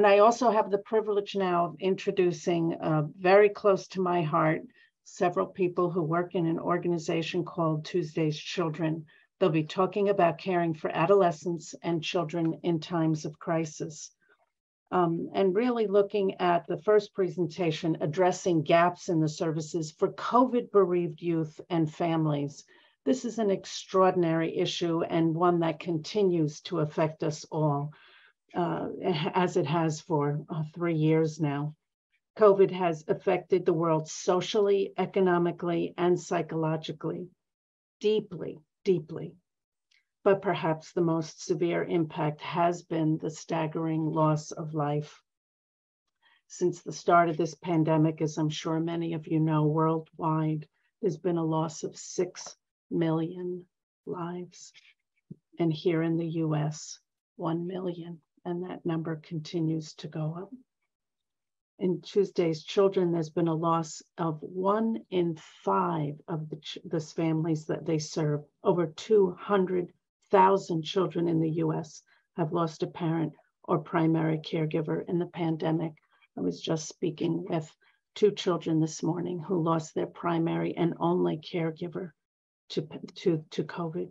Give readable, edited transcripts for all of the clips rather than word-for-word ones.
And I also have the privilege now of introducing very close to my heart, several people who work in an organization called Tuesday's Children. They'll be talking about caring for adolescents and children in times of crisis. And really looking at the first presentation, addressing gaps in the services for COVID bereaved youth and families. This is an extraordinary issue and one that continues to affect us all, as it has for 3 years now. COVID has affected the world socially, economically, and psychologically, deeply, deeply. But perhaps the most severe impact has been the staggering loss of life. Since the start of this pandemic, as I'm sure many of you know, worldwide, there's been a loss of 6 million lives. And here in the US, 1 million, and that number continues to go up. In Tuesday's Children, there's been a loss of 1 in 5 of the families that they serve. Over 200,000 children in the US have lost a parent or primary caregiver in the pandemic. I was just speaking with 2 children this morning who lost their primary and only caregiver to COVID.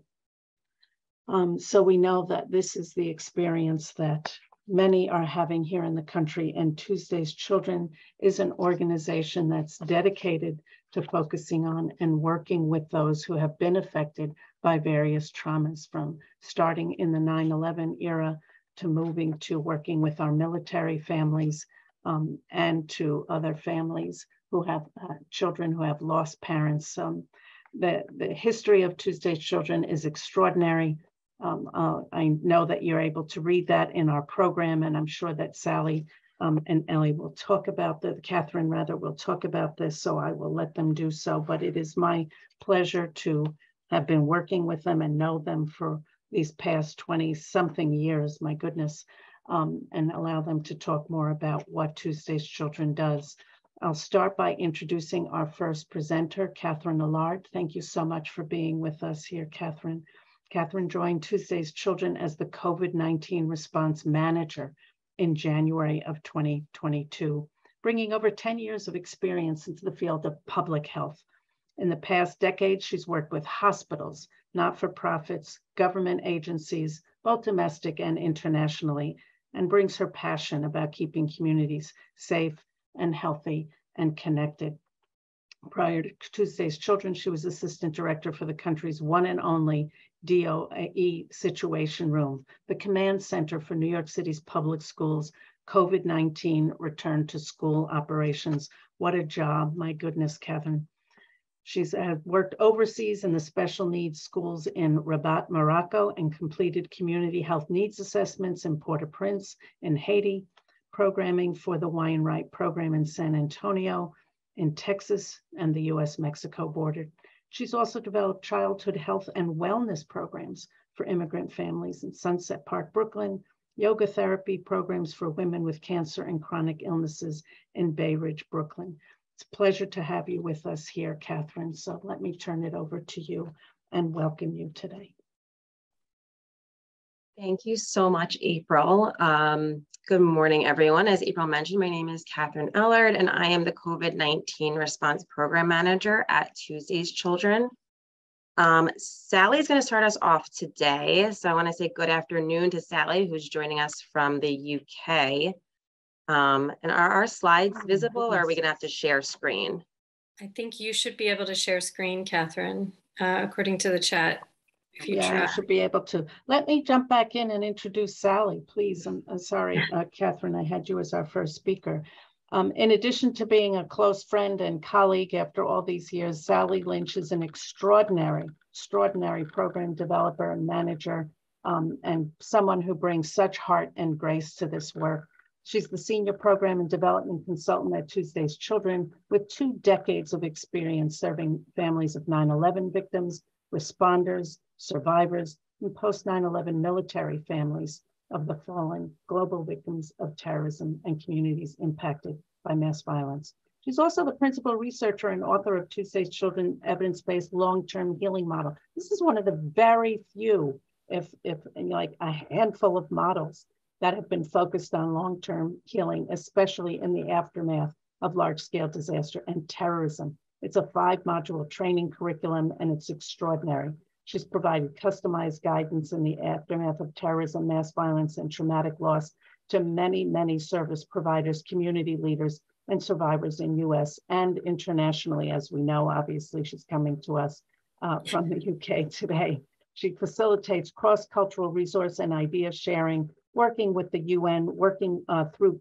So we know that this is the experience that many are having here in the country, and Tuesday's Children is an organization that's dedicated to focusing on and working with those who have been affected by various traumas, from starting in the 9/11 era to moving to working with our military families and to other families who have children who have lost parents. The history of Tuesday's Children is extraordinary. I know that you're able to read that in our program, and I'm sure that Sally and Ellie will talk about that. Catherine, rather, will talk about this, so I will let them do so. But it is my pleasure to have been working with them and know them for these past 20-something years, my goodness, and allow them to talk more about what Tuesday's Children does. I'll start by introducing our first presenter, Catherine Allard. Thank you so much for being with us here, Catherine. Catherine joined Tuesday's Children as the COVID-19 response manager in January of 2022, bringing over 10 years of experience into the field of public health. In the past decade, she's worked with hospitals, not-for-profits, government agencies, both domestic and internationally, and brings her passion about keeping communities safe and healthy and connected. Prior to Tuesday's Children, she was assistant director for the country's one and only DOE Situation Room, the command center for New York City's public schools' COVID-19 return to school operations. What a job, my goodness, Catherine. She's worked overseas in the special needs schools in Rabat, Morocco, and completed community health needs assessments in Port-au-Prince in Haiti, programming for the Weinreit program in San Antonio, in Texas, and the US-Mexico border. She's also developed childhood health and wellness programs for immigrant families in Sunset Park, Brooklyn, yoga therapy programs for women with cancer and chronic illnesses in Bay Ridge, Brooklyn. It's a pleasure to have you with us here, Catherine. So let me turn it over to you and welcome you today. Thank you so much, April. Good morning, everyone. As April mentioned, my name is Catherine Allard, and I am the COVID-19 Response Program Manager at Tuesday's Children. Sally is going to start us off today. So I want to say good afternoon to Sally, who's joining us from the UK. And are our slides visible, or are we going to have to share screen? I think you should be able to share screen, Catherine, according to the chat. I should be able to. Let me jump back in and introduce Sally, please. I'm sorry, Catherine, I had you as our first speaker. In addition to being a close friend and colleague after all these years, Sally Lynch is an extraordinary program developer and manager, and someone who brings such heart and grace to this work. She's the Senior Program and Development Consultant at Tuesday's Children, with 2 decades of experience serving families of 9/11 victims, responders, survivors, and post-9/11 military families of the fallen global victims of terrorism and communities impacted by mass violence. She's also the principal researcher and author of Tuesday's Children Evidence-Based Long-Term Healing Model. This is one of the very few, if like a handful of models that have been focused on long-term healing, especially in the aftermath of large-scale disaster and terrorism. It's a 5-module training curriculum, and it's extraordinary. She's provided customized guidance in the aftermath of terrorism, mass violence, and traumatic loss to many, many service providers, community leaders, and survivors in US and internationally. As we know, obviously, she's coming to us from the UK today. She facilitates cross-cultural resource and idea sharing, working with the UN, working through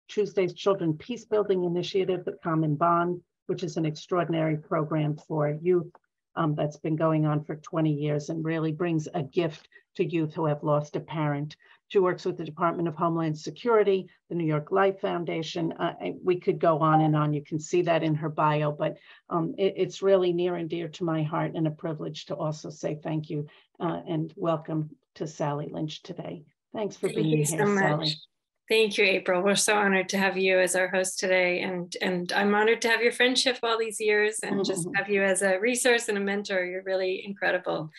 Tuesday's Children Peacebuilding Initiative, the Common Bond, which is an extraordinary program for youth that's been going on for 20 years and really brings a gift to youth who have lost a parent. She works with the Department of Homeland Security, the New York Life Foundation. We could go on and on. You can see that in her bio, but it's really near and dear to my heart, and a privilege to also say thank you and welcome to Sally Lynch today. Thanks for being here, so Sally. Thank you, April. We're so honored to have you as our host today. And I'm honored to have your friendship all these years and just have you as a resource and a mentor. You're really incredible.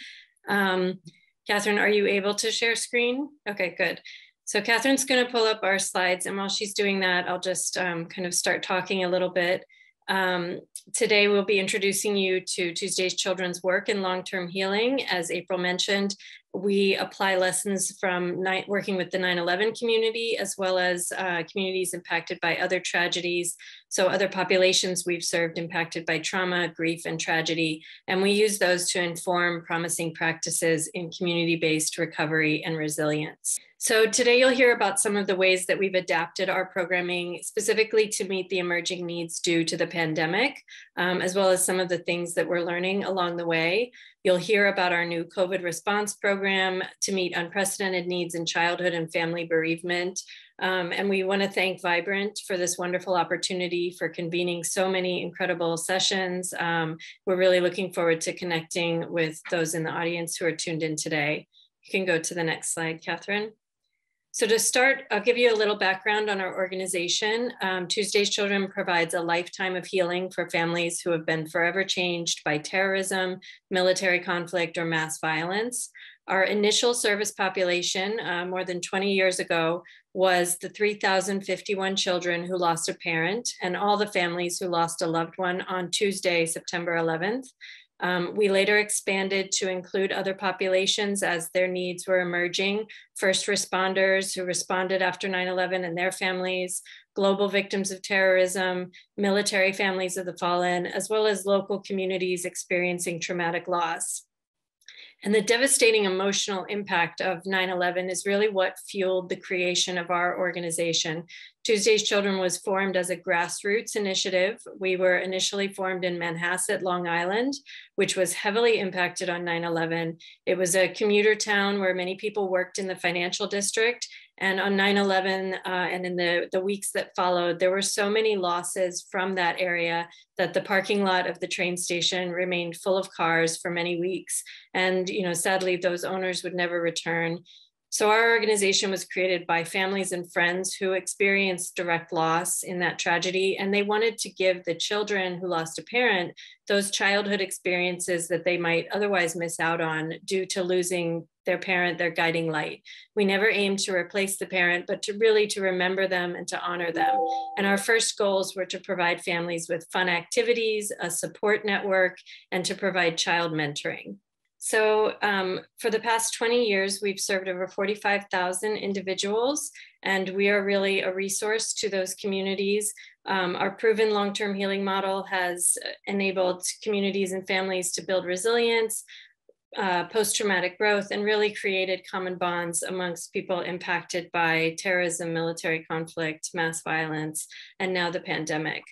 Catherine, are you able to share screen? Okay, good. So Catherine's going to pull up our slides, and while she's doing that, I'll just kind of start talking a little bit. Today, we'll be introducing you to Tuesday's Children's work in long-term healing. As April mentioned, we apply lessons from working with the 9/11 community, as well as communities impacted by other tragedies. So other populations we've served impacted by trauma, grief, and tragedy. And we use those to inform promising practices in community-based recovery and resilience. So today you'll hear about some of the ways that we've adapted our programming specifically to meet the emerging needs due to the pandemic, as well as some of the things that we're learning along the way. You'll hear about our new COVID response program to meet unprecedented needs in childhood and family bereavement. And we want to thank Vibrant for this wonderful opportunity for convening so many incredible sessions. We're really looking forward to connecting with those in the audience who are tuned in today. You can go to the next slide, Catherine. So to start, I'll give you a little background on our organization. Tuesday's Children provides a lifetime of healing for families who have been forever changed by terrorism, military conflict, or mass violence. Our initial service population, more than 20 years ago, was the 3,051 children who lost a parent and all the families who lost a loved one on Tuesday, September 11th. We later expanded to include other populations as their needs were emerging: first responders who responded after 9/11 and their families, global victims of terrorism, military families of the fallen, as well as local communities experiencing traumatic loss. And the devastating emotional impact of 9/11 is really what fueled the creation of our organization. Tuesday's Children was formed as a grassroots initiative. We were initially formed in Manhasset, Long Island, which was heavily impacted on 9/11. It was a commuter town where many people worked in the financial district. And on 9/11 and in the weeks that followed, there were so many losses from that area that the parking lot of the train station remained full of cars for many weeks. And sadly, those owners would never return. So our organization was created by families and friends who experienced direct loss in that tragedy, and they wanted to give the children who lost a parent those childhood experiences that they might otherwise miss out on due to losing their parent, their guiding light. We never aimed to replace the parent, but to remember them and to honor them. And our first goals were to provide families with fun activities, a support network, and to provide child mentoring. So for the past 20 years, we've served over 45,000 individuals, and we are really a resource to those communities. Our proven long-term healing model has enabled communities and families to build resilience, post-traumatic growth, and really created common bonds amongst people impacted by terrorism, military conflict, mass violence, and now the pandemic.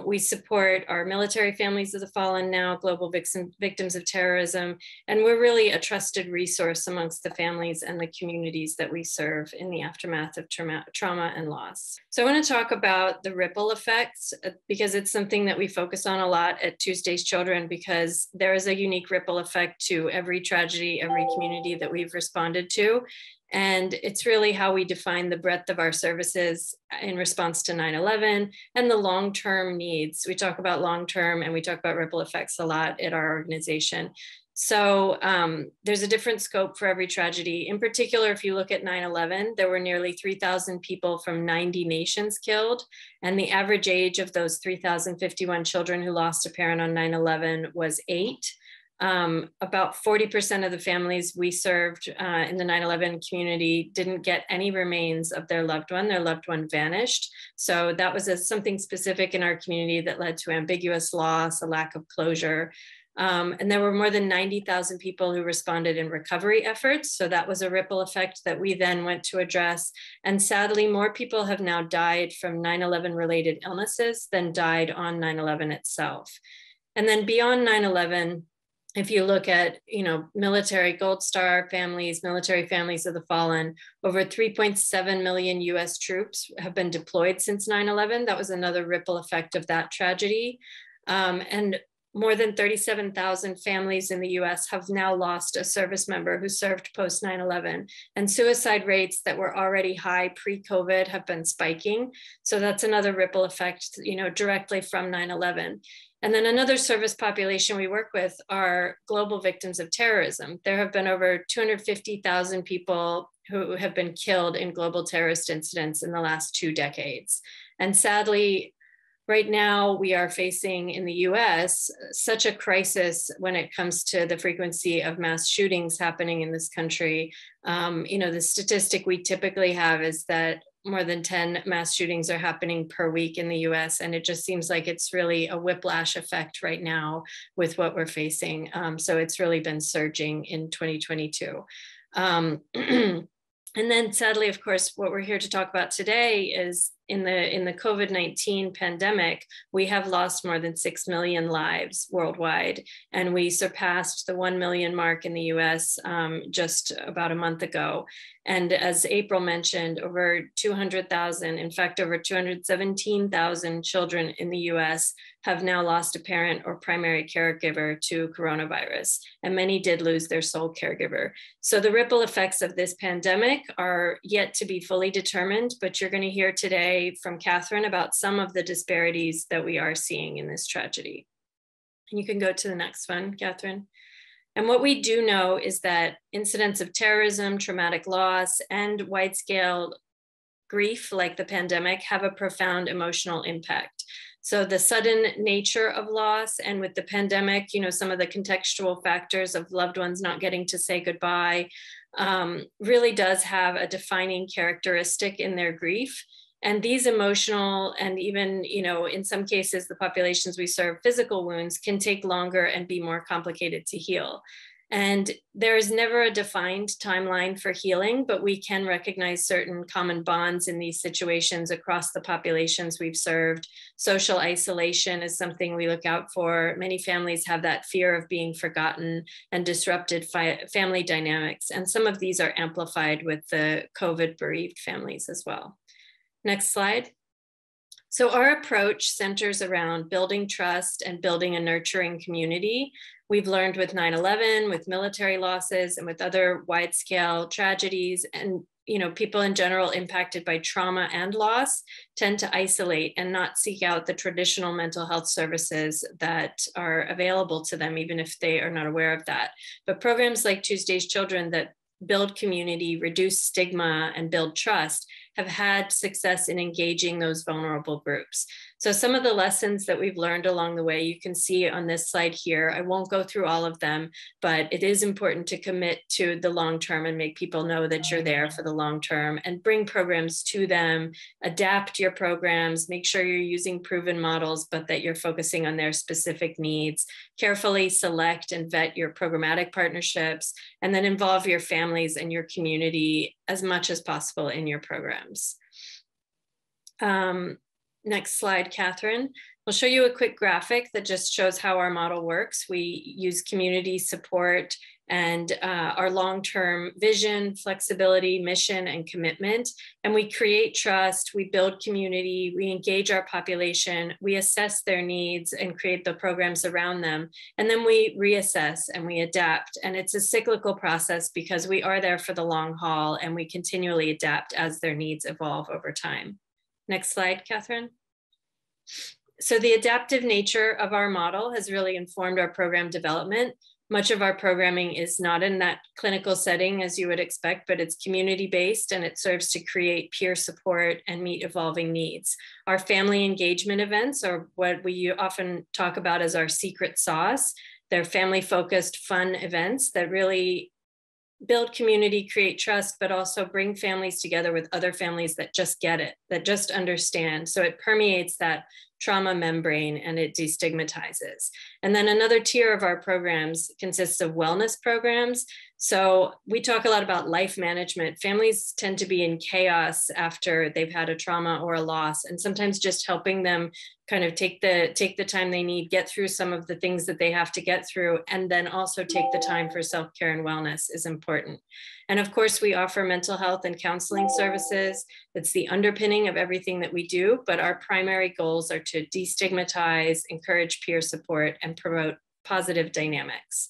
We support our military families of the fallen, now global victims of terrorism, and we're really a trusted resource amongst the families and the communities that we serve in the aftermath of trauma and loss. So I want to talk about the ripple effects because it's something that we focus on a lot at Tuesday's Children, because there is a unique ripple effect to every tragedy, every community that we've responded to. And it's really how we define the breadth of our services in response to 9/11 and the long-term needs. We talk about long-term and we talk about ripple effects a lot at our organization. So there's a different scope for every tragedy. In particular, if you look at 9/11, there were nearly 3,000 people from 90 nations killed. And the average age of those 3,051 children who lost a parent on 9/11 was 8. About 40% of the families we served in the 9/11 community didn't get any remains of their loved one. Their loved one vanished. So that was something specific in our community that led to ambiguous loss, a lack of closure. And there were more than 90,000 people who responded in recovery efforts. So that was a ripple effect that we then went to address. And sadly, more people have now died from 9/11 related illnesses than died on 9/11 itself. And then beyond 9/11, if you look at, military Gold Star families, military families of the fallen, over 3.7 million US troops have been deployed since 9/11. That was another ripple effect of that tragedy. And more than 37,000 families in the US have now lost a service member who served post 9/11. And suicide rates that were already high pre-COVID have been spiking. So that's another ripple effect, directly from 9/11. And then another service population we work with are global victims of terrorism. There have been over 250,000 people who have been killed in global terrorist incidents in the last 2 decades. And sadly, right now, we are facing in the US such a crisis when it comes to the frequency of mass shootings happening in this country. The statistic we typically have is that more than 10 mass shootings are happening per week in the US. And it just seems like it's really a whiplash effect right now with what we're facing. So it's really been surging in 2022. And then sadly, of course, what we're here to talk about today is in the COVID-19 pandemic, we have lost more than 6 million lives worldwide. And we surpassed the 1 million mark in the US just about a month ago. And as April mentioned, over 200,000, in fact, over 217,000 children in the US have now lost a parent or primary caregiver to coronavirus. And many did lose their sole caregiver. So the ripple effects of this pandemic are yet to be fully determined, but you're going to hear today from Catherine about some of the disparities that we are seeing in this tragedy. And you can go to the next one, Catherine. And what we do know is that incidents of terrorism, traumatic loss, and wide-scale grief like the pandemic have a profound emotional impact. So the sudden nature of loss, and with the pandemic, some of the contextual factors of loved ones not getting to say goodbye, really does have a defining characteristic in their grief. And these emotional and even, in some cases, the populations we serve, physical wounds can take longer and be more complicated to heal. And there is never a defined timeline for healing, but we can recognize certain common bonds in these situations across the populations we've served. Social isolation is something we look out for. Many families have that fear of being forgotten and disrupted family dynamics. And some of these are amplified with the COVID bereaved families as well. Next slide. So our approach centers around building trust and building a nurturing community. We've learned with 9/11, with military losses, and with other wide-scale tragedies, and people in general impacted by trauma and loss tend to isolate and not seek out the traditional mental health services that are available to them, even if they are not aware of that. But programs like Tuesday's Children that build community, reduce stigma, and build trust have had success in engaging those vulnerable groups. So some of the lessons that we've learned along the way, you can see on this slide here. I won't go through all of them, but it is important to commit to the long term and make people know that you're there for the long term, and bring programs to them, adapt your programs, make sure you're using proven models, but that you're focusing on their specific needs. Carefully select and vet your programmatic partnerships, and then involve your families and your community as much as possible in your programs. Next slide, Catherine. I'll show you a quick graphic that just shows how our model works. We use community support and our long-term vision, flexibility, mission, and commitment. And we create trust, we build community, we engage our population, we assess their needs and create the programs around them. And then we reassess and we adapt. And it's a cyclical process because we are there for the long haul, and we continually adapt as their needs evolve over time. Next slide, Catherine. So the adaptive nature of our model has really informed our program development. Much of our programming is not in that clinical setting as you would expect, but it's community-based and it serves to create peer support and meet evolving needs. Our family engagement events are what we often talk about as our secret sauce. They're family-focused, fun events that really build community, create trust, but also bring families together with other families that just get it, that just understand. So it permeates that trauma membrane and it destigmatizes. And then another tier of our programs consists of wellness programs. So we talk a lot about life management. Families tend to be in chaos after they've had a trauma or a loss, and sometimes just helping them kind of take the time they need, get through some of the things that they have to get through, and then also take the time for self-care and wellness is important. And of course, we offer mental health and counseling services. It's the underpinning of everything that we do, but our primary goals are to destigmatize, encourage peer support, and promote positive dynamics.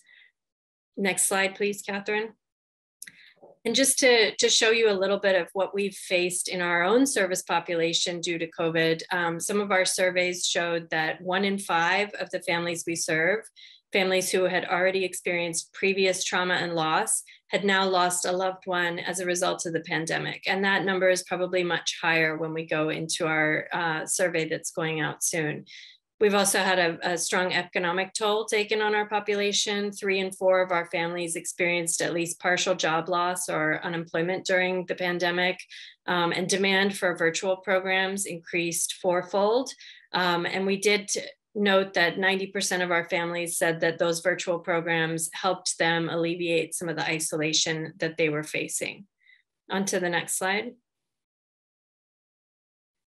Next slide, please, Catherine. And just to show you a little bit of what we've faced in our own service population due to COVID, some of our surveys showed that 1 in 5 of the families we serve, families who had already experienced previous trauma and loss, had now lost a loved one as a result of the pandemic. And that number is probably much higher when we go into our survey that's going out soon. We've also had a strong economic toll taken on our population. 3 in 4 of our families experienced at least partial job loss or unemployment during the pandemic, and demand for virtual programs increased fourfold. And we did note that 90% of our families said that those virtual programs helped them alleviate some of the isolation that they were facing. On to the next slide.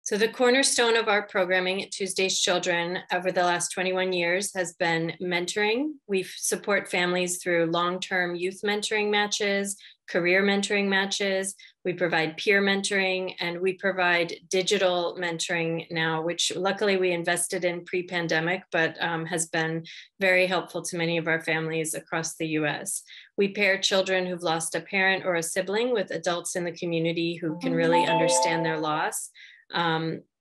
So the cornerstone of our programming at Tuesday's Children over the last 21 years has been mentoring. We support families through long-term youth mentoring matches, career mentoring matches. We provide peer mentoring, and we provide digital mentoring now, which luckily we invested in pre-pandemic, but has been very helpful to many of our families across the US. We pair children who've lost a parent or a sibling with adults in the community who can really understand their loss.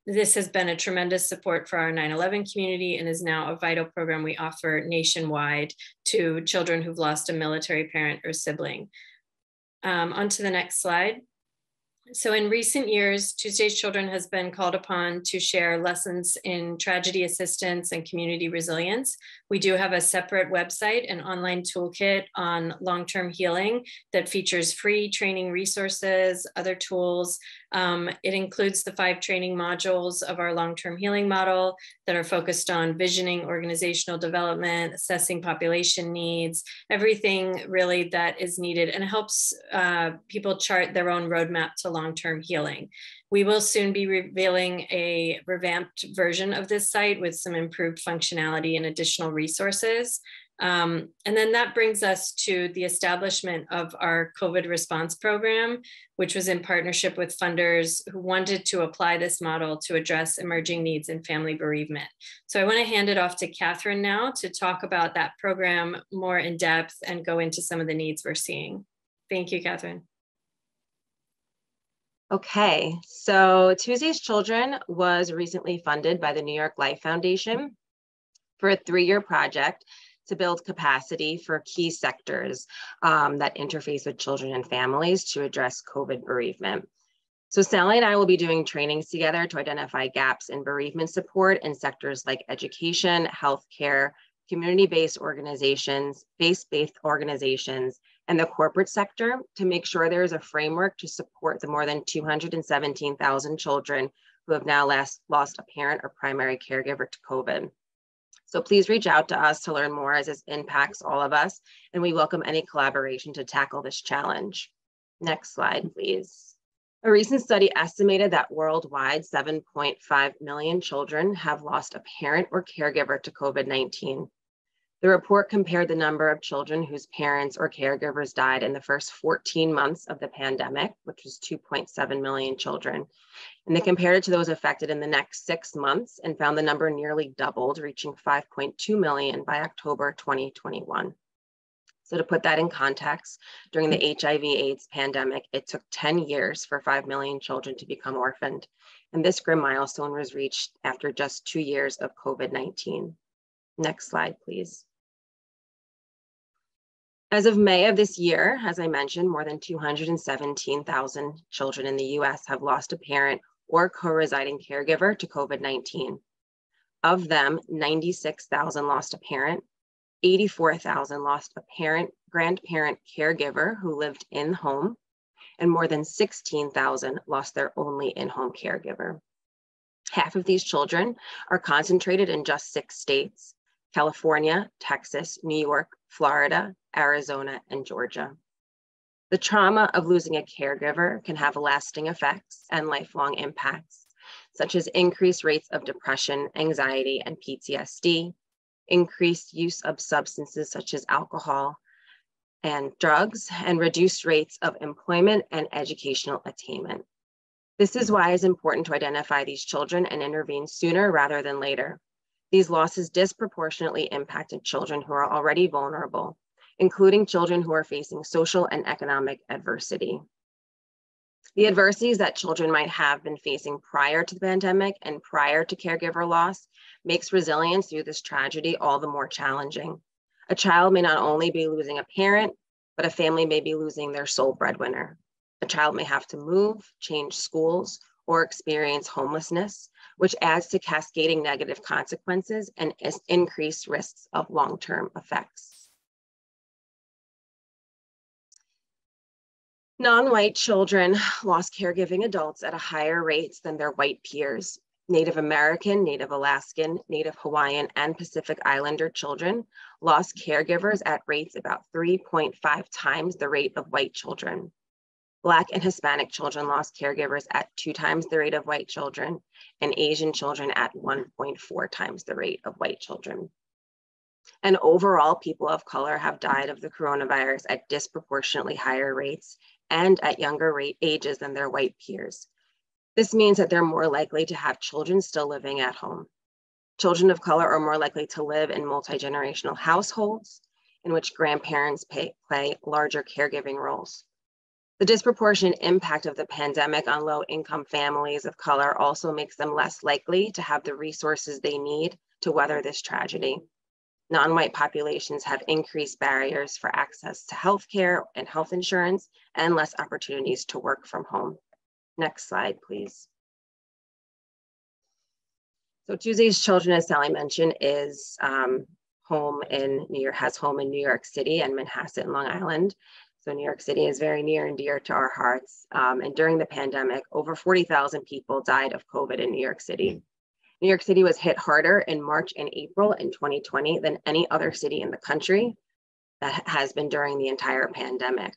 This has been a tremendous support for our 9/11 community and is now a vital program we offer nationwide to children who've lost a military parent or sibling. On to the next slide. So in recent years, Tuesday's Children has been called upon to share lessons in tragedy assistance and community resilience. We do have a separate website and online toolkit on long-term healing that features free training resources, other tools. It includes the 5 training modules of our long-term healing model that are focused on visioning, organizational development, assessing population needs, everything really that is needed, and it helps people chart their own roadmap to long-term healing. We will soon be revealing a revamped version of this site with some improved functionality and additional resources. And then that brings us to the establishment of our COVID response program, which was in partnership with funders who wanted to apply this model to address emerging needs in family bereavement. So I want to hand it off to Catherine now to talk about that program more in depth and go into some of the needs we're seeing. Thank you, Catherine. Okay, so Tuesday's Children was recently funded by the New York Life Foundation for a 3-year project to build capacity for key sectors that interface with children and families to address COVID bereavement. So Sally and I will be doing trainings together to identify gaps in bereavement support in sectors like education, healthcare, community-based organizations, faith-based organizations, and the corporate sector to make sure there is a framework to support the more than 217,000 children who have now lost a parent or primary caregiver to COVID. So please reach out to us to learn more as this impacts all of us, and we welcome any collaboration to tackle this challenge. Next slide, please. A recent study estimated that worldwide 7.5 million children have lost a parent or caregiver to COVID-19. The report compared the number of children whose parents or caregivers died in the first 14 months of the pandemic, which was 2.7 million children. And they compared it to those affected in the next 6 months and found the number nearly doubled, reaching 5.2 million by October 2021. So to put that in context, during the HIV/AIDS pandemic, it took 10 years for 5 million children to become orphaned. And this grim milestone was reached after just 2 years of COVID-19. Next slide, please. As of May of this year, as I mentioned, more than 217,000 children in the US have lost a parent or co-residing caregiver to COVID-19. Of them, 96,000 lost a parent, 84,000 lost a parent, grandparent caregiver who lived in home, and more than 16,000 lost their only in-home caregiver. Half of these children are concentrated in just 6 states: California, Texas, New York, Florida, Arizona, and Georgia. The trauma of losing a caregiver can have lasting effects and lifelong impacts, such as increased rates of depression, anxiety, and PTSD, increased use of substances such as alcohol and drugs, and reduced rates of employment and educational attainment. This is why it's important to identify these children and intervene sooner rather than later. These losses disproportionately impacted children who are already vulnerable, including children who are facing social and economic adversity. The adversities that children might have been facing prior to the pandemic and prior to caregiver loss makes resilience through this tragedy all the more challenging. A child may not only be losing a parent, but a family may be losing their sole breadwinner. A child may have to move, change schools, or experience homelessness, which adds to cascading negative consequences and increased risks of long-term effects. Non-white children lost caregiving adults at a higher rate than their white peers. Native American, Native Alaskan, Native Hawaiian, and Pacific Islander children lost caregivers at rates about 3.5 times the rate of white children. Black and Hispanic children lost caregivers at 2 times the rate of white children, and Asian children at 1.4 times the rate of white children. And overall, people of color have died of the coronavirus at disproportionately higher rates and at younger ages than their white peers. This means that they're more likely to have children still living at home. Children of color are more likely to live in multi-generational households in which grandparents play larger caregiving roles. The disproportionate impact of the pandemic on low-income families of color also makes them less likely to have the resources they need to weather this tragedy. Non-white populations have increased barriers for access to healthcare and health insurance and less opportunities to work from home. Next slide, please. So Tuesday's Children, as Sally mentioned, is has home in New York City and Manhasset, Long Island. So New York City is very near and dear to our hearts. And during the pandemic, over 40,000 people died of COVID in New York City. New York City was hit harder in March and April in 2020 than any other city in the country that has been during the entire pandemic.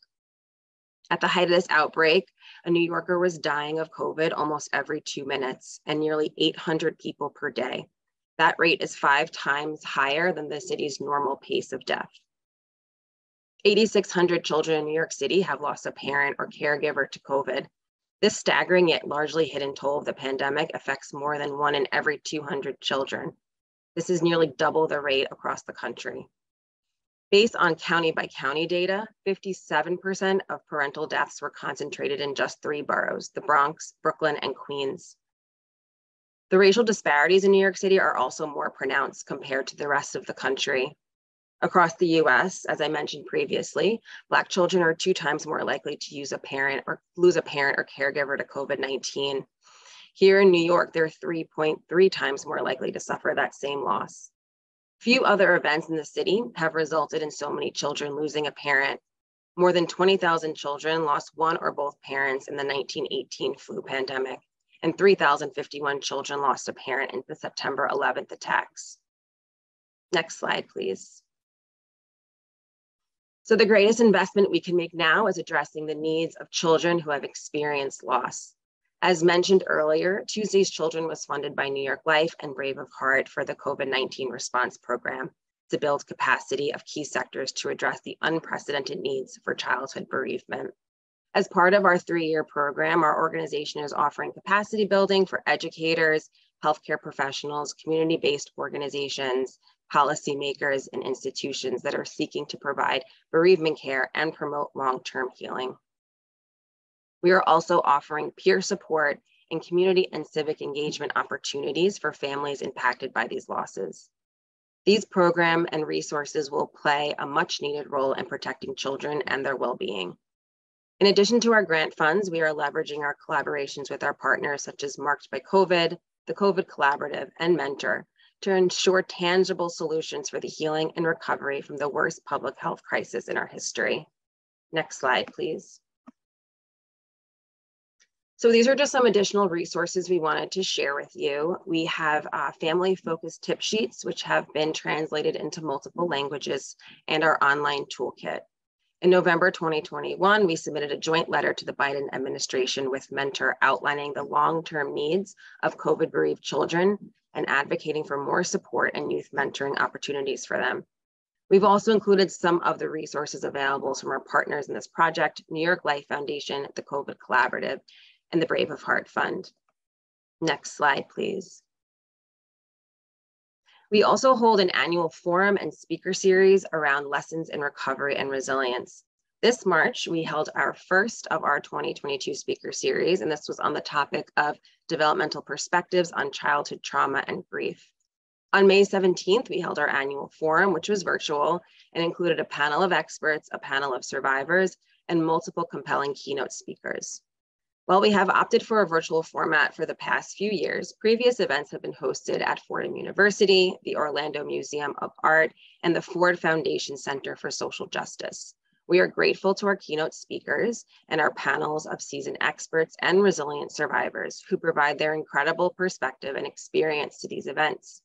At the height of this outbreak, a New Yorker was dying of COVID almost every 2 minutes, and nearly 800 people per day. That rate is 5 times higher than the city's normal pace of death. 8,600 children in New York City have lost a parent or caregiver to COVID. This staggering yet largely hidden toll of the pandemic affects more than 1 in every 200 children. This is nearly double the rate across the country. Based on county by county data, 57% of parental deaths were concentrated in just 3 boroughs: the Bronx, Brooklyn, and Queens. The racial disparities in New York City are also more pronounced compared to the rest of the country. Across the US, as I mentioned previously, Black children are 2 times more likely to lose a parent or caregiver to COVID-19. Here in New York, they're 3.3 times more likely to suffer that same loss. Few other events in the city have resulted in so many children losing a parent. More than 20,000 children lost one or both parents in the 1918 flu pandemic, and 3,051 children lost a parent in the September 11th attacks. Next slide, please. So the greatest investment we can make now is addressing the needs of children who have experienced loss. As mentioned earlier, Tuesday's Children was funded by New York Life and Brave of Heart for the COVID-19 response program to build capacity of key sectors to address the unprecedented needs for childhood bereavement. As part of our 3-year program, our organization is offering capacity building for educators, healthcare professionals, community-based organizations, policymakers, and institutions that are seeking to provide bereavement care and promote long-term healing. We are also offering peer support and community and civic engagement opportunities for families impacted by these losses. These programs and resources will play a much needed role in protecting children and their well-being. In addition to our grant funds, we are leveraging our collaborations with our partners such as Marked by COVID, the COVID Collaborative, and Mentor to ensure tangible solutions for the healing and recovery from the worst public health crisis in our history. Next slide, please. So these are just some additional resources we wanted to share with you. We have family-focused tip sheets, which have been translated into multiple languages, and our online toolkit. In November 2021, we submitted a joint letter to the Biden administration with Mentor outlining the long-term needs of COVID-bereaved children and advocating for more support and youth mentoring opportunities for them. We've also included some of the resources available from our partners in this project, New York Life Foundation, the COVID Collaborative, and the Brave of Heart Fund. Next slide, please. We also hold an annual forum and speaker series around lessons in recovery and resilience. This March, we held our first of our 2022 speaker series, and this was on the topic of developmental perspectives on childhood trauma and grief. On May 17th, we held our annual forum, which was virtual and included a panel of experts, a panel of survivors, and multiple compelling keynote speakers. While we have opted for a virtual format for the past few years, previous events have been hosted at Fordham University, the Orlando Museum of Art, and the Ford Foundation Center for Social Justice. We are grateful to our keynote speakers and our panels of seasoned experts and resilient survivors who provide their incredible perspective and experience to these events.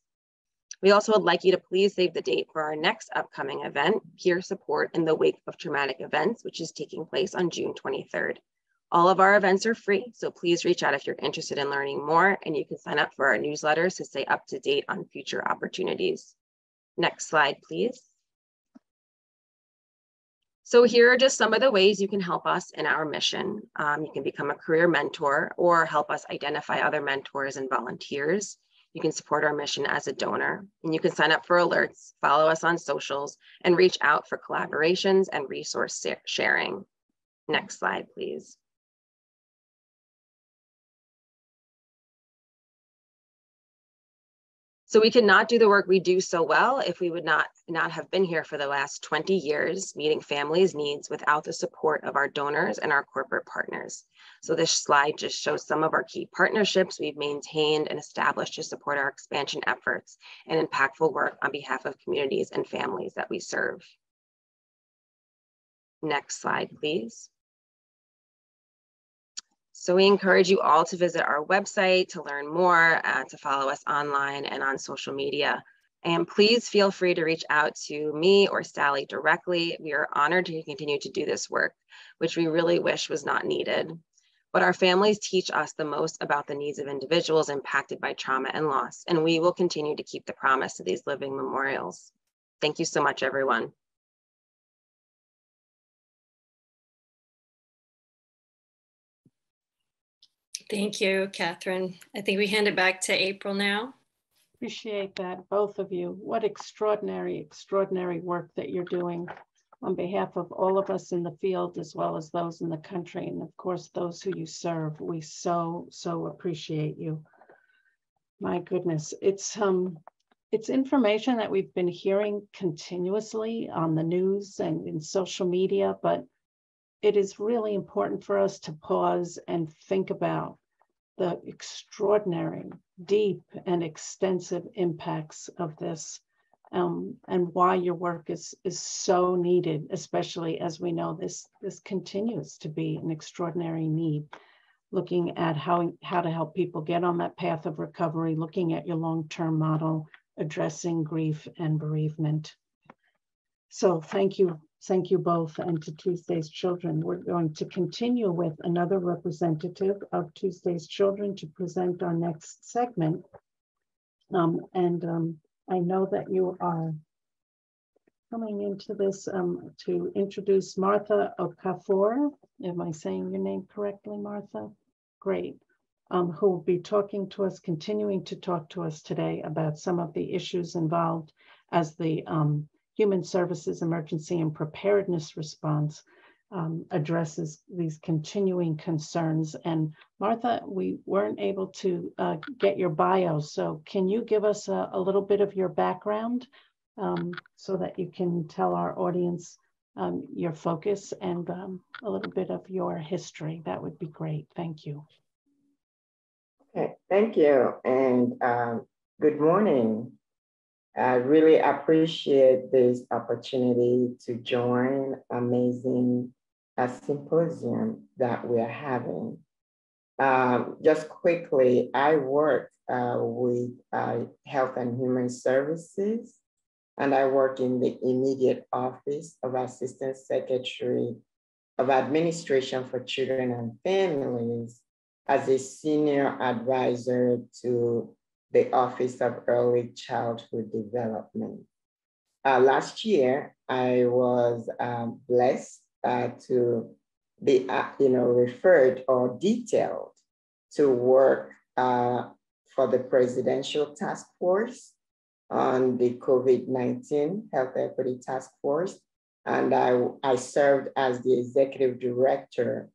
We also would like you to please save the date for our next upcoming event, Peer Support in the Wake of Traumatic Events, which is taking place on June 23rd. All of our events are free, so please reach out if you're interested in learning more, and you can sign up for our newsletters to stay up to date on future opportunities. Next slide, please. So here are just some of the ways you can help us in our mission. You can become a career mentor or help us identify other mentors and volunteers. You can support our mission as a donor, and you can sign up for alerts, follow us on socials, and reach out for collaborations and resource sharing. Next slide, please. So we could not do the work we do so well if we would not have been here for the last 20 years, meeting families' needs without the support of our donors and our corporate partners. So this slide just shows some of our key partnerships we've maintained and established to support our expansion efforts and impactful work on behalf of communities and families that we serve. Next slide, please. So we encourage you all to visit our website to learn more, to follow us online and on social media. And please feel free to reach out to me or Sally directly. We are honored to continue to do this work, which we really wish was not needed. But our families teach us the most about the needs of individuals impacted by trauma and loss, and we will continue to keep the promise of these living memorials. Thank you so much, everyone. Thank you, Catherine. I think we hand it back to April now. Appreciate that, both of you. What extraordinary, extraordinary work that you're doing on behalf of all of us in the field, as well as those in the country, and of course, those who you serve. We so appreciate you. My goodness, it's information that we've been hearing continuously on the news and in social media, but it is really important for us to pause and think about the extraordinary, deep, and extensive impacts of this, and why your work is so needed, especially as we know this continues to be an extraordinary need. Looking at how to help people get on that path of recovery, looking at your long-term model, addressing grief and bereavement. So thank you both, and to Tuesday's Children. We're going to continue with another representative of Tuesday's Children to present our next segment. I know that you are coming into this to introduce Martha Okafor. Am I saying your name correctly, Martha? Great. Who will be continuing to talk to us today about some of the issues involved as the Human Services Emergency and Preparedness Response addresses these continuing concerns. And Martha, we weren't able to get your bio, so can you give us a little bit of your background so that you can tell our audience your focus and a little bit of your history. That would be great. Thank you. Okay, thank you, and good morning. I really appreciate this opportunity to join amazing symposium that we're having. Just quickly, I work with Health and Human Services, and I work in the immediate office of Assistant Secretary of Administration for Children and Families as a senior advisor to the Office of Early Childhood Development. Last year, I was blessed to be referred or detailed to work for the Presidential Task Force on the COVID-19 Health Equity Task Force. And I served as the Executive Director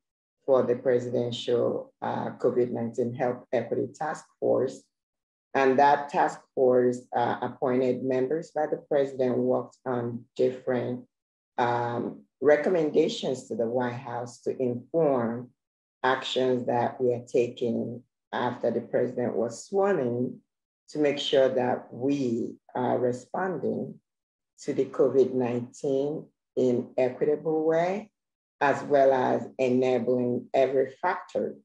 for the Presidential COVID-19 Health Equity Task Force. And that task force appointed members by the president, worked on different recommendations to the White House to inform actions that we are taking after the president was sworn in to make sure that we are responding to the COVID-19 in equitable way, as well as enabling every factor,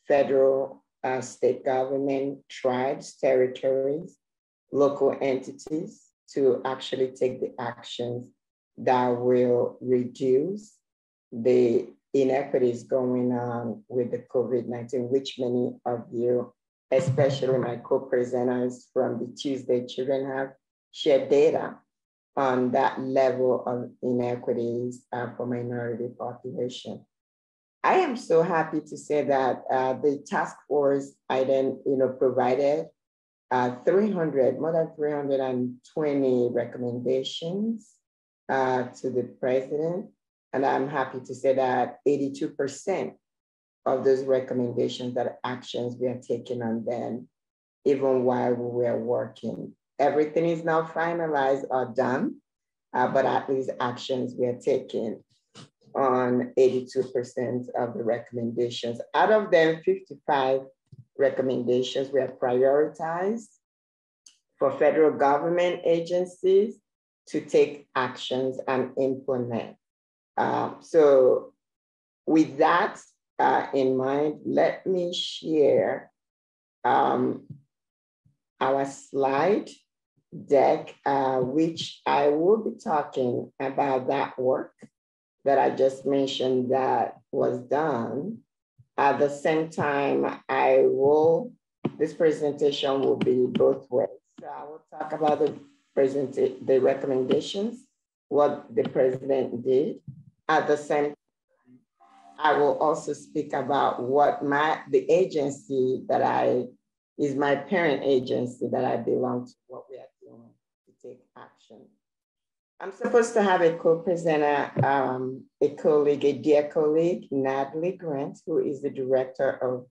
federal, state government, tribes, territories, local entities, to actually take the actions that will reduce the inequities going on with the COVID-19, which many of you, especially my co-presenters from the Tuesday Children, have shared data on that level of inequities for minority population. I am so happy to say that the task force provided more than 320 recommendations to the president. And I'm happy to say that 82% of those recommendations that actions we are taking on them, even while we were working. Everything is now finalized or done, but at least actions we are taking on 82% of the recommendations. Out of them, 55 recommendations were prioritized for federal government agencies to take actions and implement. So with that in mind, let me share our slide deck, which I will be talking about that work that I just mentioned that was done. At the same time, this presentation will be both ways. So I will talk about the recommendations, what the president did. At the same time, I will also speak about what the agency that is my parent agency that I belong to, what we are doing to take action. I'm supposed to have a co-presenter, a dear colleague, Natalie Grant, who is the director of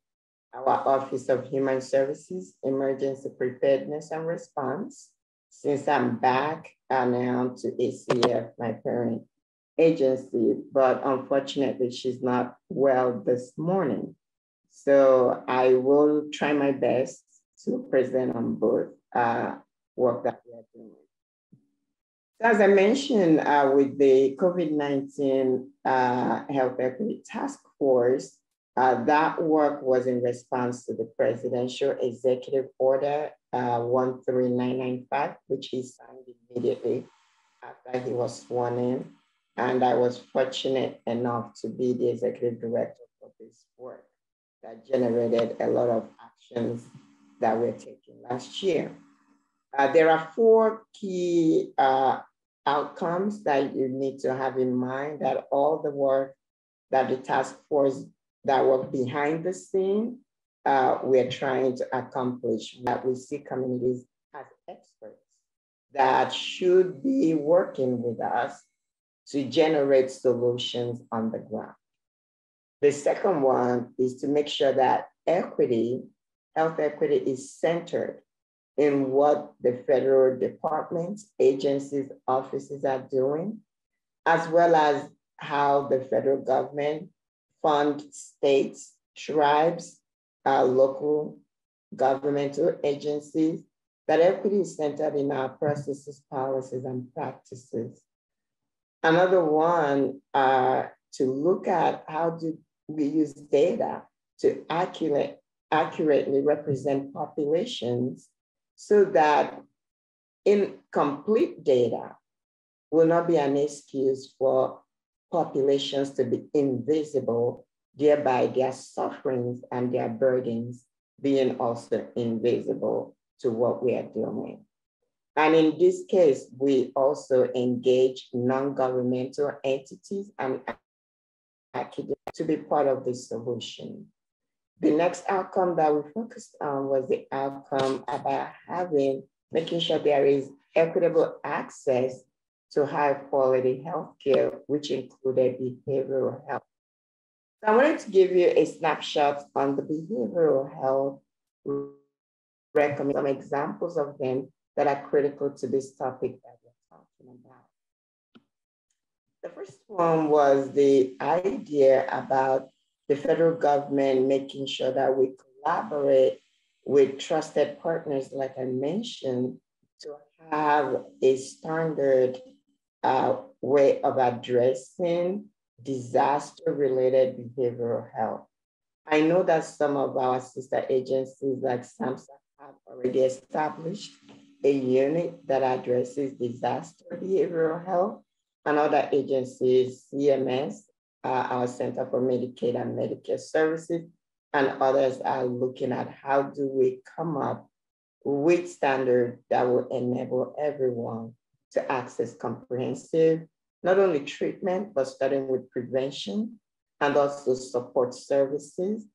our Office of Human Services, Emergency Preparedness and Response, since I'm back now to ACF, my parent agency, but unfortunately she's not well this morning. So I will try my best to present on both work that we are doing. As I mentioned, with the COVID-19 Health Equity Task Force, that work was in response to the Presidential Executive Order 13995, which he signed immediately after he was sworn in. And I was fortunate enough to be the executive director for this work that generated a lot of actions that we're taking last year. There are 4 key outcomes that you need to have in mind, that all the work that the task force that work behind the scene, we're trying to accomplish, that we see communities as experts that should be working with us to generate solutions on the ground. The second one is to make sure that equity, health equity, is centered in what the federal departments, agencies, offices are doing, as well as how the federal government funds states, tribes, local governmental agencies, that equity is centered in our processes, policies, and practices. Another one, to look at how do we use data to accurately represent populations so that incomplete data will not be an excuse for populations to be invisible, thereby their sufferings and their burdens being also invisible to what we are doing. And in this case, we also engage non-governmental entities and academics to be part of the solution. The next outcome that we focused on was the outcome about making sure there is equitable access to high quality healthcare, which included behavioral health. So I wanted to give you a snapshot on the behavioral health, recommend some examples of them that are critical to this topic that we're talking about. The first one was the idea about the federal government making sure that we collaborate with trusted partners, like I mentioned, to have a standard way of addressing disaster-related behavioral health. I know that some of our sister agencies like SAMHSA have already established a unit that addresses disaster behavioral health, and other agencies, CMS, our Center for Medicaid and Medicare Services, and others are looking at how do we come up with standards that will enable everyone to access comprehensive, not only treatment, but starting with prevention and also support services,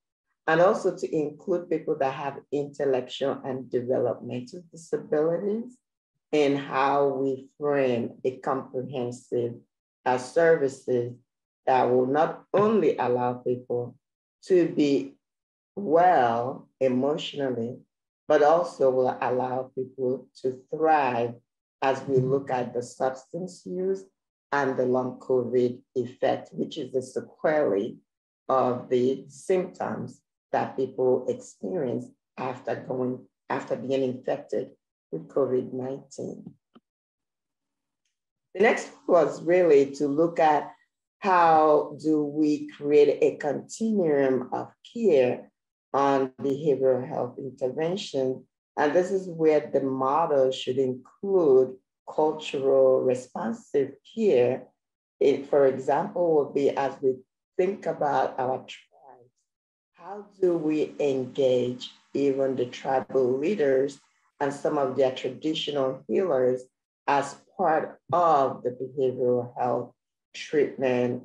and also to include people that have intellectual and developmental disabilities in how we frame a comprehensive services that will not only allow people to be well emotionally, but also will allow people to thrive as we look at the substance use and the long COVID effect, which is the sequelae of the symptoms that people experience after being infected with COVID-19. The next was really to look at how do we create a continuum of care on behavioral health intervention. And this is where the model should include cultural responsive care. It, for example, will be as we think about our tribes, how do we engage even the tribal leaders and some of their traditional healers as part of the behavioral health treatment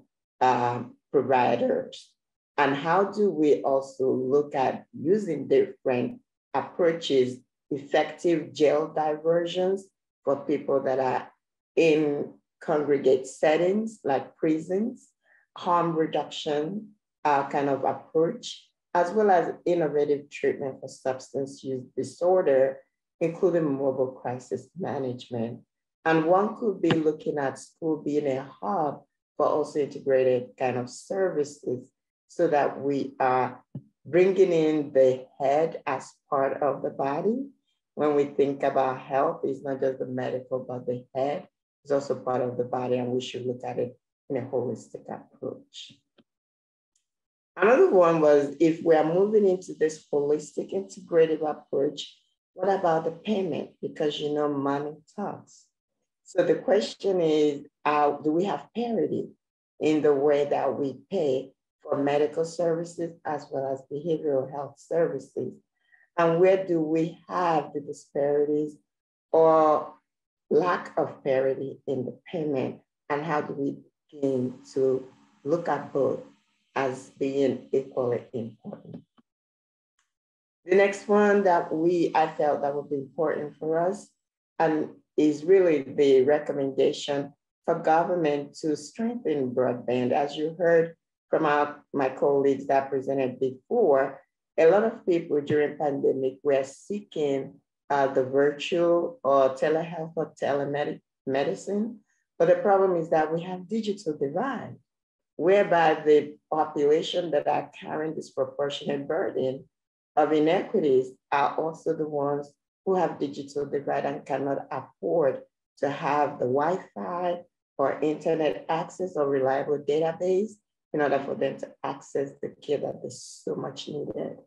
providers? And how do we also look at using different approaches, effective jail diversions for people that are in congregate settings like prisons, harm reduction kind of approach, as well as innovative treatment for substance use disorder, including mobile crisis management. And one could be looking at school being a hub for also integrated kind of services, so that we are bringing in the head as part of the body. When we think about health, it's not just the medical, but the head is also part of the body, and we should look at it in a holistic approach. Another one was, if we are moving into this holistic integrative approach, what about the payment? Because you know, money talks. So the question is, do we have parity in the way that we pay for medical services as well as behavioral health services? And where do we have the disparities or lack of parity in the payment? And how do we begin to look at both as being equally important? The next one that I felt that would be important for us, and is really the recommendation for government to strengthen broadband. As you heard from my colleagues that presented before, a lot of people during pandemic were seeking the virtual or telehealth or telemedicine. But the problem is that we have digital divide, whereby the population that are carrying disproportionate burden of inequities are also the ones who have digital divide and cannot afford to have the Wi-Fi or internet access or reliable database in order for them to access the care that is so much needed.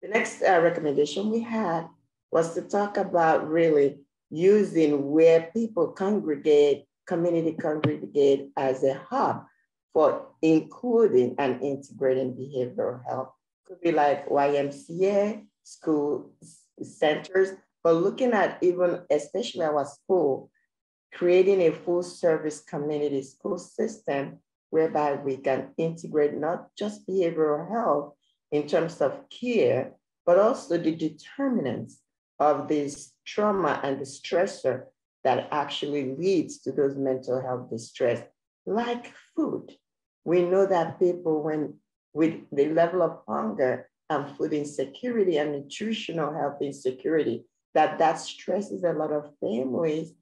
The next recommendation we had was to talk about really using where people congregate, community congregate as a hub for including and integrating behavioral health. Could be like YMCA, school centers, but looking at even, especially our school, creating a full service community school system whereby we can integrate not just behavioral health in terms of care, but also the determinants of this trauma and the stressor that actually leads to those mental health distress, like food. We know that people, when with the level of hunger and food insecurity and nutritional health insecurity, that stresses a lot of families,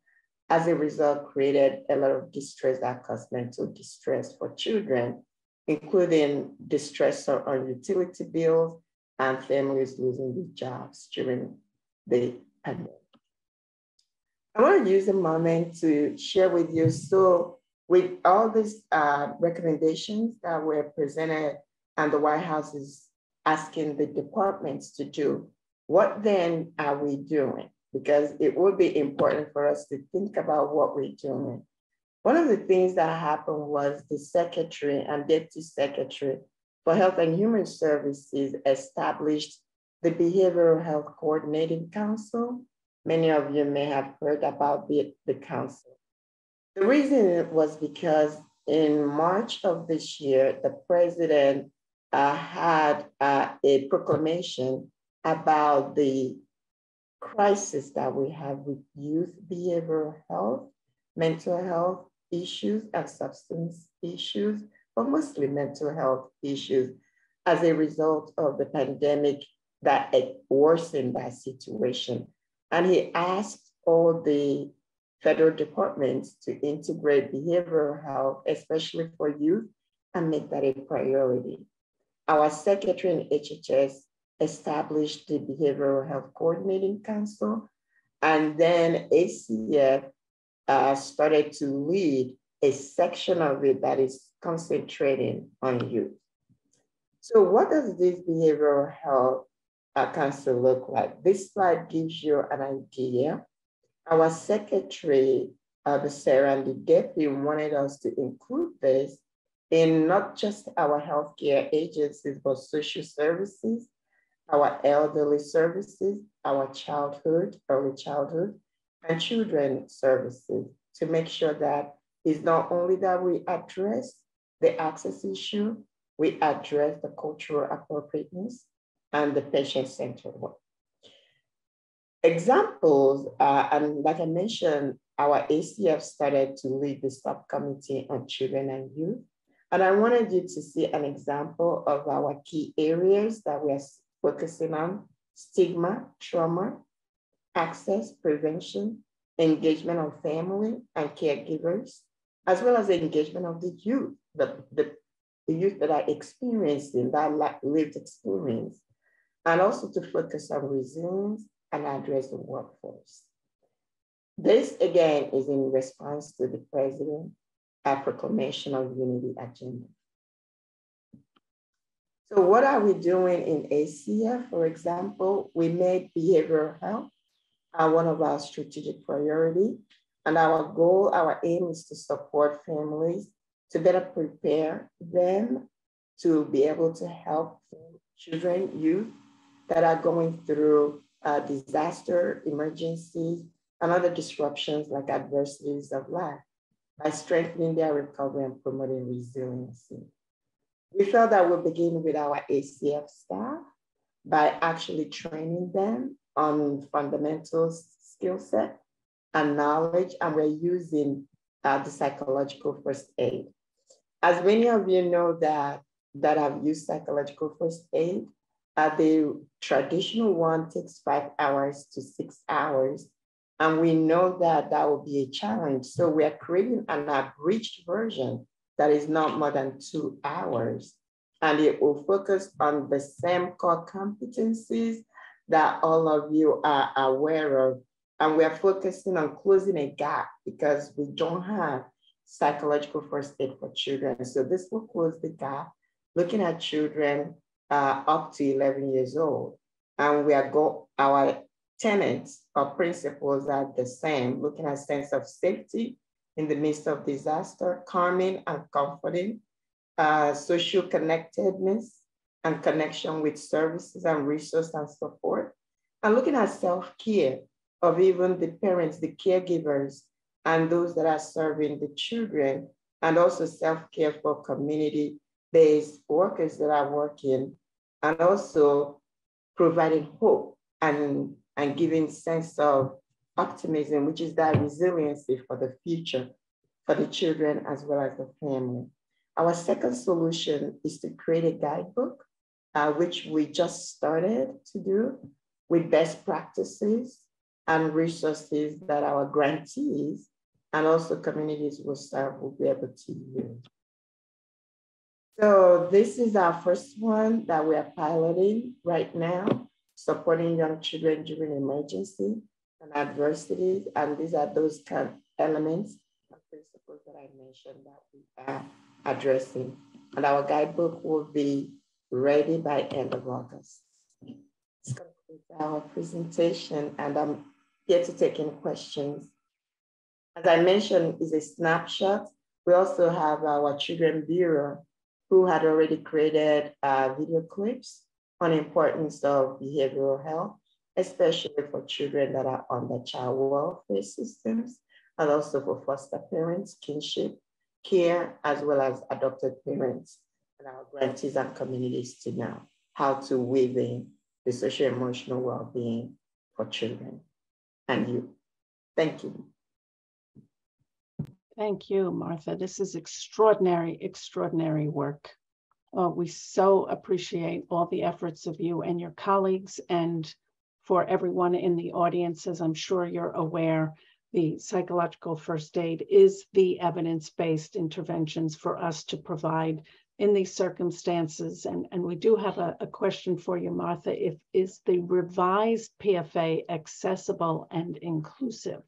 as a result created a lot of distress that caused mental distress for children, including distress on utility bills and families losing their jobs during the pandemic. I want to use a moment to share with you. So with all these recommendations that were presented and the White House is asking the departments to do, what then are we doing? Because it would be important for us to think about what we're doing. One of the things that happened was the Secretary and Deputy Secretary for Health and Human Services established the Behavioral Health Coordinating Council. Many of you may have heard about the council. The reason was because in March of this year, the president had a proclamation about the crisis that we have with youth behavioral health, mental health issues, and substance issues, but mostly mental health issues as a result of the pandemic that it worsened that situation. And he asked all the federal departments to integrate behavioral health, especially for youth, and make that a priority. Our secretary in HHS established the Behavioral Health Coordinating Council, and then ACF started to lead a section of it that is concentrating on youth. So what does this Behavioral Health Council look like? This slide gives you an idea. Our secretary, Sarah, and the deputy wanted us to include this in not just our healthcare agencies, but social services, our elderly services, our childhood, early childhood, and children services, to make sure that it's not only that we address the access issue, we address the cultural appropriateness and the patient-centered work. Examples, and like I mentioned, our ACF started to lead the subcommittee on children and youth. And I wanted you to see an example of our key areas that we are focusing on: stigma, trauma, access, prevention, engagement of family and caregivers, as well as the engagement of the youth, the youth that are experiencing that lived experience, and also to focus on resilience and address the workforce. This, again, is in response to the president's proclamation of Unity Agenda. So what are we doing in ACF? For example, we made behavioral health one of our strategic priorities. And our goal, our aim is to support families to better prepare them to be able to help children, youth that are going through disaster, emergencies, and other disruptions like adversities of life by strengthening their recovery and promoting resiliency. We felt that we'll begin with our ACF staff by actually training them on fundamental skill set and knowledge, and we're using the psychological first aid. As many of you know that have used psychological first aid, The traditional one takes 5 hours to 6 hours. And we know that that will be a challenge. So we are creating an abridged version that is not more than 2 hours. And it will focus on the same core competencies that all of you are aware of. And we are focusing on closing a gap because we don't have psychological first aid for children. So this will close the gap, looking at children up to 11 years old. And our tenets or principles are the same, looking at sense of safety in the midst of disaster, calming and comforting, social connectedness and connection with services and resource and support, and looking at self-care of even the parents, the caregivers, and those that are serving the children, and also self-care for community-based workers that are working, and also providing hope and giving sense of optimism, which is that resiliency for the future, for the children as well as the family. Our second solution is to create a guidebook, which we just started to do with best practices and resources that our grantees and also communities we serve will be able to use. So this is our first one that we are piloting right now, supporting young children during emergency and adversities. And these are those kind of elements and principles that I mentioned that we are addressing. And our guidebook will be ready by end of August. This concludes our presentation, and I'm here to take any questions. As I mentioned, is a snapshot. We also have our Children Bureau, who had already created video clips on the importance of behavioral health, especially for children that are on the child welfare systems, and also for foster parents, kinship care, as well as adopted parents, and our grantees and communities to know how to weave in the social emotional well-being for children and youth. Thank you. Thank you, Martha. This is extraordinary, extraordinary work. We so appreciate all the efforts of you and your colleagues, and for everyone in the audience, as I'm sure you're aware, the psychological first aid is the evidence-based interventions for us to provide in these circumstances. And we do have a question for you, Martha. Is the revised PFA accessible and inclusive?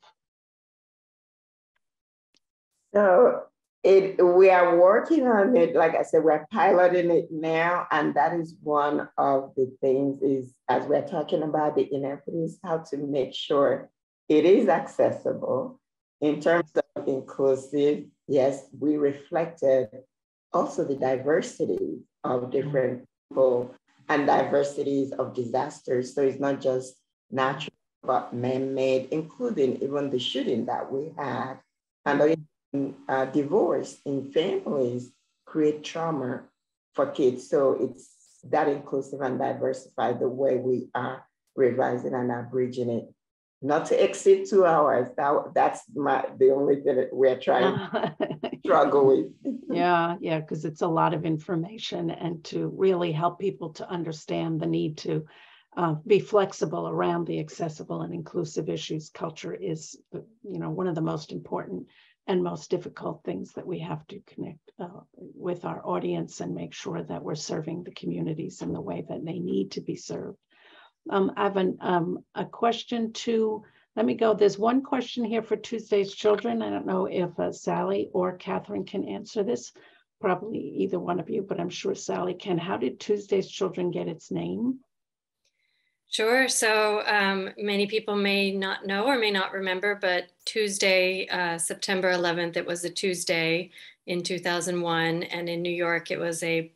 So we are working on it. Like I said, we're piloting it now. And that is one of the things is, as we're talking about the inequities, how to make sure it is accessible. In terms of inclusive, yes, we reflected also the diversity of different people and diversities of disasters. So it's not just natural, but man-made, including even the shooting that we had. And divorce in families create trauma for kids. So it's that inclusive and diversified the way we are revising and abridging it. Not to exceed 2 hours. That's the only thing that we're trying to struggle with. Yeah, because it's a lot of information, and to really help people to understand the need to be flexible around the accessible and inclusive issues. Culture is, one of the most important and most difficult things that we have to connect with our audience and make sure that we're serving the communities in the way that they need to be served. I have a question let me go. There's one question here for Tuesday's Children. I don't know if Sally or Catherine can answer this, probably either one of you, but I'm sure Sally can. How did Tuesday's Children get its name? Sure. So many people may not know or may not remember, but Tuesday, September 11th, it was a Tuesday in 2001. And in New York, it was a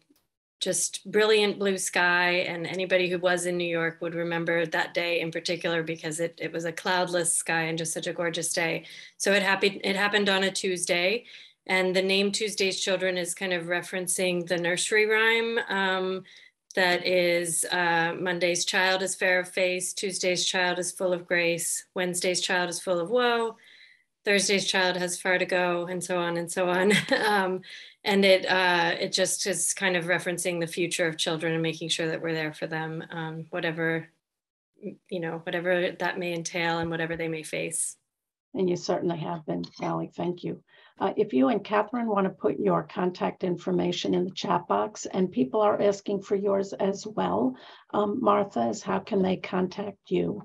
just brilliant blue sky. And anybody who was in New York would remember that day in particular because it was a cloudless sky and just such a gorgeous day. So it happened on a Tuesday. And the name Tuesday's Children is kind of referencing the nursery rhyme that is Monday's child is fair of face, Tuesday's child is full of grace, Wednesday's child is full of woe, Thursday's child has far to go, and so on and so on. And it just is kind of referencing the future of children and making sure that we're there for them, whatever that may entail and whatever they may face. And you certainly have been, Sally. Thank you. If you and Catherine want to put your contact information in the chat box, and people are asking for yours as well, Martha, is how can they contact you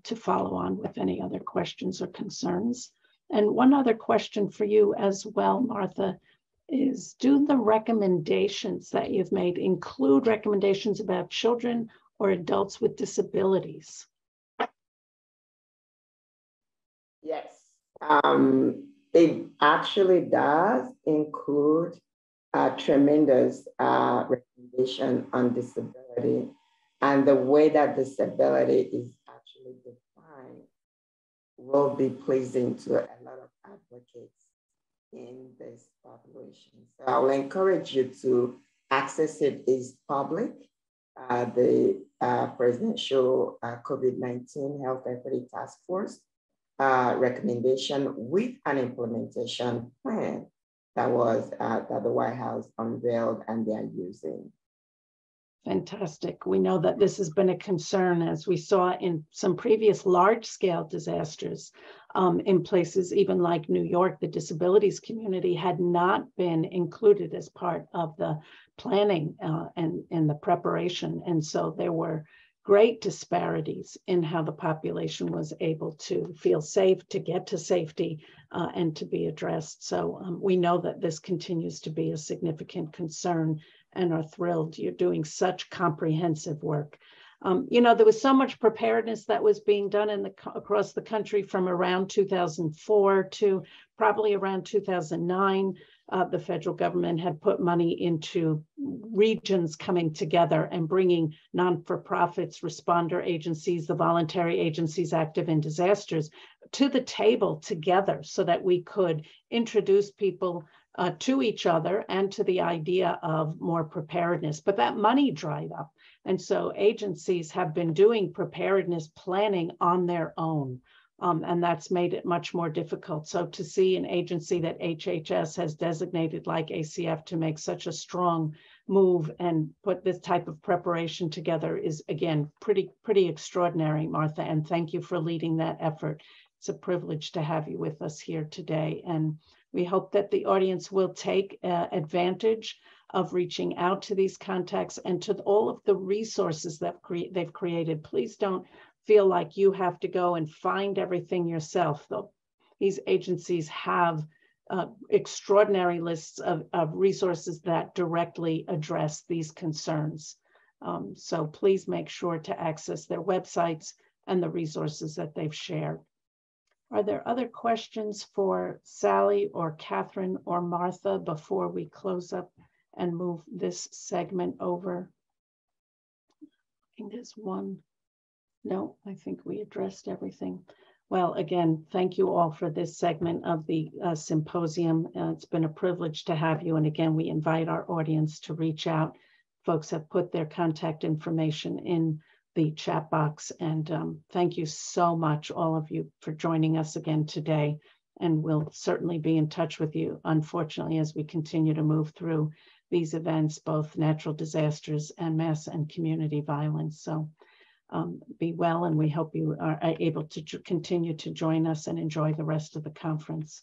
to follow on with any other questions or concerns? And one other question for you as well, Martha, is do the recommendations that you've made include recommendations about children or adults with disabilities? Yes, it actually does include a tremendous recommendation on disability, and the way that disability is actually defined will be pleasing to a lot of advocates in this population. So I will encourage you to access it. Is public. The Presidential COVID-19 Health Equity Task Force recommendation with an implementation plan that the White House unveiled and they are using. Fantastic. We know that this has been a concern, as we saw in some previous large-scale disasters in places even like New York. The disabilities community had not been included as part of the planning and the preparation. And so there were great disparities in how the population was able to feel safe, to get to safety, and to be addressed. So we know that this continues to be a significant concern and are thrilled you're doing such comprehensive work. There was so much preparedness that was being done across the country from around 2004 to probably around 2009. The federal government had put money into regions coming together and bringing non-for-profits, responder agencies, the voluntary agencies active in disasters to the table together so that we could introduce people to each other and to the idea of more preparedness. But that money dried up. And so agencies have been doing preparedness planning on their own. And that's made it much more difficult. So to see an agency that HHS has designated like ACF to make such a strong move and put this type of preparation together is, again, pretty extraordinary, Martha. And thank you for leading that effort. It's a privilege to have you with us here today. And we hope that the audience will take advantage of reaching out to these contacts and to all of the resources that they've created. Please don't feel like you have to go and find everything yourself, though. These agencies have extraordinary lists of resources that directly address these concerns. So please make sure to access their websites and the resources that they've shared. Are there other questions for Sally or Catherine or Martha before we close up and move this segment over? I think there's one. No, I think we addressed everything. Well, again, thank you all for this segment of the symposium. It's been a privilege to have you. And again, we invite our audience to reach out. Folks have put their contact information in the chat box. And thank you so much, all of you, for joining us again today. And we'll certainly be in touch with you, unfortunately, as we continue to move through these events, both natural disasters and mass and community violence. So be well, and we hope you are able to continue to join us and enjoy the rest of the conference.